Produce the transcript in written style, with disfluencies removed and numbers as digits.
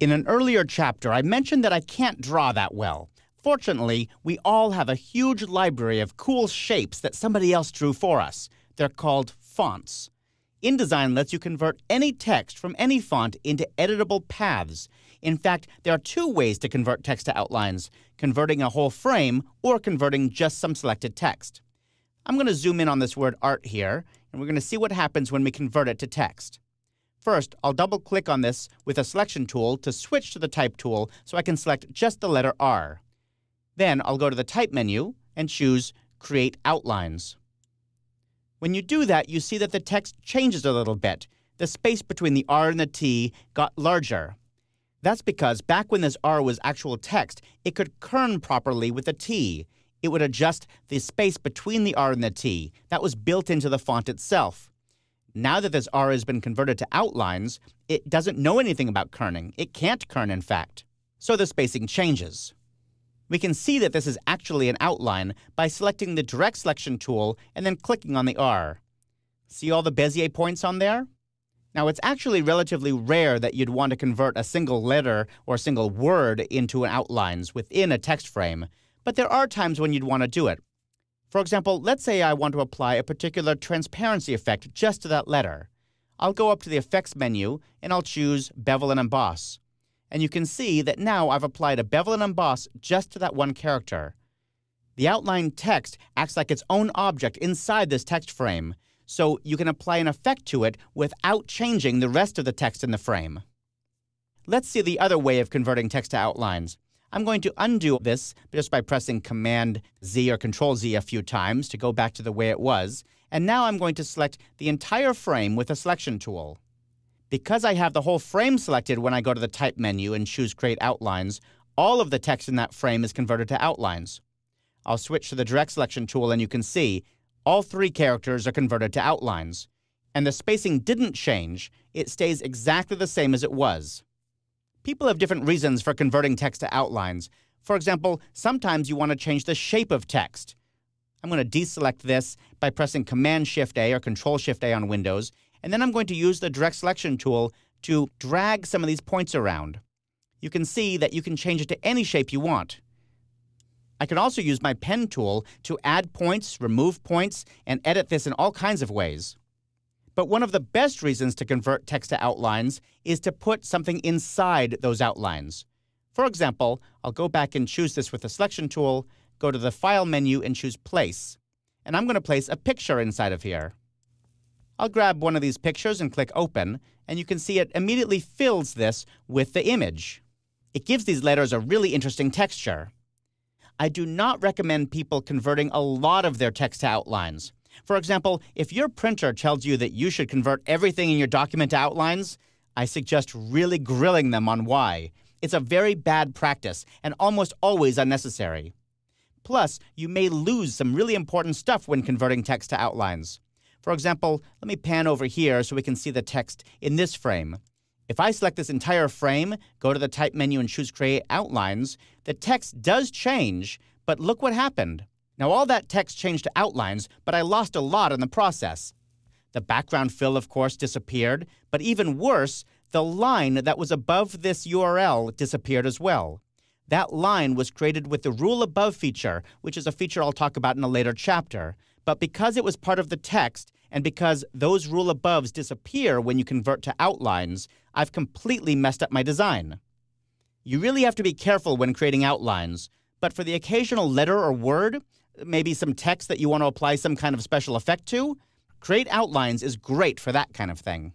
In an earlier chapter, I mentioned that I can't draw that well. Fortunately, we all have a huge library of cool shapes that somebody else drew for us. They're called fonts. InDesign lets you convert any text from any font into editable paths. In fact, there are two ways to convert text to outlines, converting a whole frame or converting just some selected text. I'm going to zoom in on this word art here, and we're going to see what happens when we convert it to text. First, I'll double-click on this with a selection tool to switch to the Type tool so I can select just the letter R. Then I'll go to the Type menu and choose Create Outlines. When you do that, you see that the text changes a little bit. The space between the R and the T got larger. That's because back when this R was actual text, it could kern properly with the T. It would adjust the space between the R and the T. That was built into the font itself. Now that this R has been converted to outlines, it doesn't know anything about kerning. It can't kern, in fact. So the spacing changes. We can see that this is actually an outline by selecting the Direct Selection tool and then clicking on the R. See all the Bezier points on there? Now, it's actually relatively rare that you'd want to convert a single letter or a single word into an outlines within a text frame, but there are times when you'd want to do it. For example, let's say I want to apply a particular transparency effect just to that letter. I'll go up to the Effects menu and I'll choose Bevel and Emboss. And you can see that now I've applied a bevel and emboss just to that one character. The outline text acts like its own object inside this text frame, so you can apply an effect to it without changing the rest of the text in the frame. Let's see the other way of converting text to outlines. I'm going to undo this just by pressing Command-Z or Control-Z a few times to go back to the way it was, and now I'm going to select the entire frame with a selection tool. Because I have the whole frame selected when I go to the Type menu and choose Create Outlines, all of the text in that frame is converted to outlines. I'll switch to the Direct Selection tool and you can see all three characters are converted to outlines. And the spacing didn't change. It stays exactly the same as it was. People have different reasons for converting text to outlines. For example, sometimes you want to change the shape of text. I'm going to deselect this by pressing Command-Shift-A or Control-Shift-A on Windows, and then I'm going to use the Direct Selection tool to drag some of these points around. You can see that you can change it to any shape you want. I can also use my Pen tool to add points, remove points, and edit this in all kinds of ways. But one of the best reasons to convert text to outlines is to put something inside those outlines. For example, I'll go back and choose this with the Selection tool, go to the File menu and choose Place. And I'm going to place a picture inside of here. I'll grab one of these pictures and click Open, and you can see it immediately fills this with the image. It gives these letters a really interesting texture. I do not recommend people converting a lot of their text to outlines. For example, if your printer tells you that you should convert everything in your document to outlines, I suggest really grilling them on why. It's a very bad practice and almost always unnecessary. Plus, you may lose some really important stuff when converting text to outlines. For example, let me pan over here so we can see the text in this frame. If I select this entire frame, go to the Type menu and choose Create Outlines, the text does change, but look what happened. Now all that text changed to outlines, but I lost a lot in the process. The background fill, of course, disappeared, but even worse, the line that was above this URL disappeared as well. That line was created with the Rule Above feature, which is a feature I'll talk about in a later chapter. But because it was part of the text, and because those rule aboves disappear when you convert to outlines, I've completely messed up my design. You really have to be careful when creating outlines, but for the occasional letter or word, maybe some text that you want to apply some kind of special effect to, Create Outlines is great for that kind of thing.